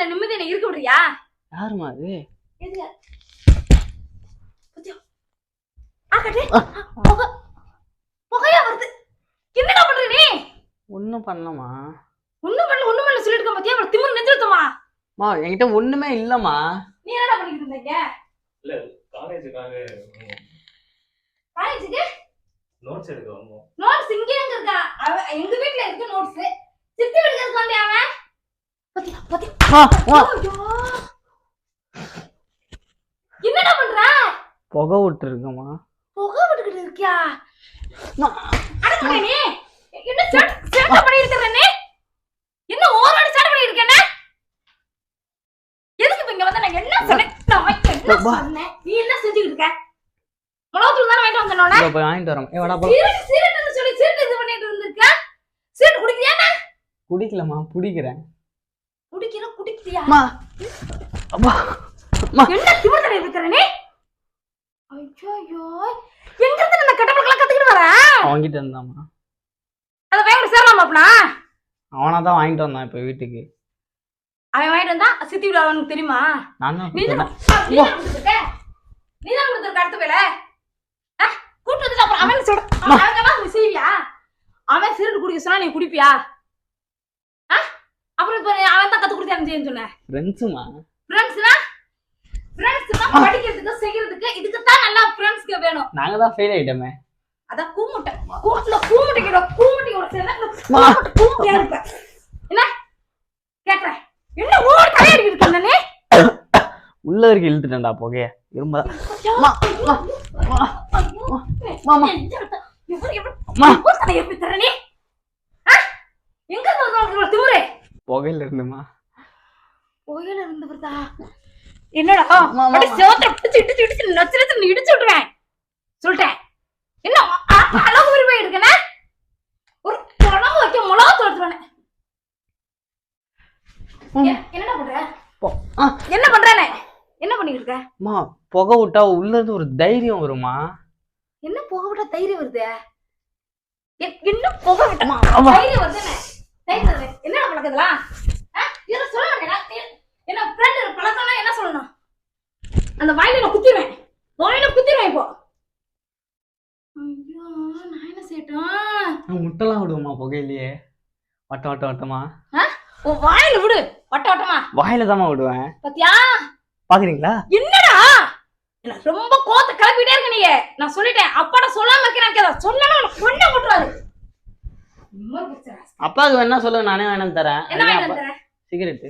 என்ன நிம்மதி என்ன இருக்க விடுறியா? யாருமா அது? எதுயா புத்தியோ ஆகட்டே புகையா வருது. என்னடா பண்ற நீ? ஒண்ணும் பண்ணலமா. ஒண்ணும் பண்ணல சொல்லிட்டு இருக்க பாத்தியா? அவள திமிரு நெஞ்சிருத்தமா. மா என்கிட்ட ஒண்ணுமே இல்லம்மா. நீ என்னடா பண்ணிட்டு இருந்தீங்க? இல்ல காலேஜுக்காக காலேஜுக்கு நோட்ஸ் எடுக்க வந்தோம். நோட்ஸ் இங்க எங்க இருக்கா? எங்க வீட்ல இருக்கு நோட்ஸ். சித்தி வீட்டுக்கு இருக்க வந்தே அவன். பாத்தியா என்னடா பண்ற? புகை விட்டு இருக்கமா. புகை விட்டுக்கிட்டு இருக்கியா? அடக்குற நீ என்ன சேட்டை பண்ணி இருக்கற நீ? என்ன ஓவரா சேட்டை பண்ணி இருக்கேனே? எதுக்கு இங்க வந்த? நான் என்ன சொன்னேன்? நீ என்ன செஞ்சிட்டு இருக்க? மொளவுத்தூள் தான வாங்கிட்டு வந்தனோனே. இதோ போய் வாங்கிட்டு வரேன். ஏய் வாடா போ. சீரட்னு சொல்லி சீரட் இது பண்ணிட்டு இருந்திருக்க. சீரட் குடிக்கிறியா? குடிக்கலமா, குடிக்கிறேன். குடிக்கிறியா? அம்மா. அப்பா. அம்மா. என்ன திமிரு தடை இருக்கற நீ? ஐயோ எங்க இருந்து இந்த கட்டப்படலாம் கத்துக்கிட்டு வர? அவங்கிட்ட இருந்தாமா. அத வாங்கிட்டு சேரலாமா அப்பனா? அவனா தான் வாங்கிட்டு வந்தான் இப்ப வீட்டுக்கு. அவன் வாங்கிட்டு வந்தா சித்தி வீடு அவனுக்கு தெரியுமா? நான் தான் நீ தான் கொடுத்துருக்க அடுத்த வேலை. கூட்டு வந்துட்டு அப்புறம் அவன் சொல்ற அவன் நீ செய்வியா? அவன் சிறுட்டு குடிக்க சொன்னா நீ குடிப்பியா? அப்புறம் இப்ப அவன் தான் கத்து கொடுத்தான்னு சொன்னேன். ஃப்ரெண்ட்ஸுமா. ஃப்ரெண்ட்ஸ்னா படிக்கிறதுக்கு செய்யறதுக்கு இதுக்கு தான் நல்லா ஃப்ரெண்ட்ஸ்க்கு வேணும். நாங்க தான் ஃபெயில் ஆயிட்டோமே. அத கூமுட்டை கூமுட்டியோட சேர்ந்தா கூமுட்டியா இருப்ப. என்ன கேக்குற? என்ன ஓவர் தலையடி இருக்க நீ? உள்ள வரைக்கும் இழுத்துட்டேன்டா புகைய. இரும்ப. அம்மா. மாமா. எவ்வளவு தலைய பித்தற நீ? எங்க வந்து திமிரே? புகையில இருந்துமா. புகையில இருந்து வருதா? என்னடா அடி சேவத்தை பிடிச்சு இடிச்சு நச்சரத்து இடிச்சு விடுறேன் சொல்லிட்டேன். என்ன அளவு உரிமை இருக்கனே? ஒரு குழம்பு வைக்க மிளகா தோத்துறானே. என்னடா பண்ற? என்ன பண்றானே? என்ன பண்ணிட்டு இருக்க? அம்மா புகை விட்டா உள்ள இருந்து ஒரு தைரியம் வருமா? என்ன புகை விட்டா தைரியம் வருது? என்ன புகை விட்டா தைரியம் வருதுனே? தைரியம் வருது. என்னடா பழக்கதெல்லாம்? இத சொல்ல வேண்டாம். என்ன ஃப்ரெண்ட் பழக்கம்னா என்ன சொல்லணும்? அந்த வாயில நான் குத்திடுவேன். இப்போ. ஐயோ நான் என்ன செய்யட்டும்? முட்டெல்லாம் விடுவோமா புகையிலேயே? வட்டமா. உன் வாயில விடு. வட்டமா. வாயில தாமா விடுவேன். பாத்தியா? பாக்குறீங்களா? என்னடா? என்ன ரொம்ப கோத்த கிளப்பிட்டே இருக்க நீ. நான் சொல்லிட்டேன். அப்பாட சொல்லாம இருக்கேன். சொன்னேன்னா கொன்ன விட்டுறாரு. அப்பாவுக்கு வேணா சொல்லுங்க, நானே வேணாம் தரேன். என்ன வேணும் தரேன்? சிகரெட்.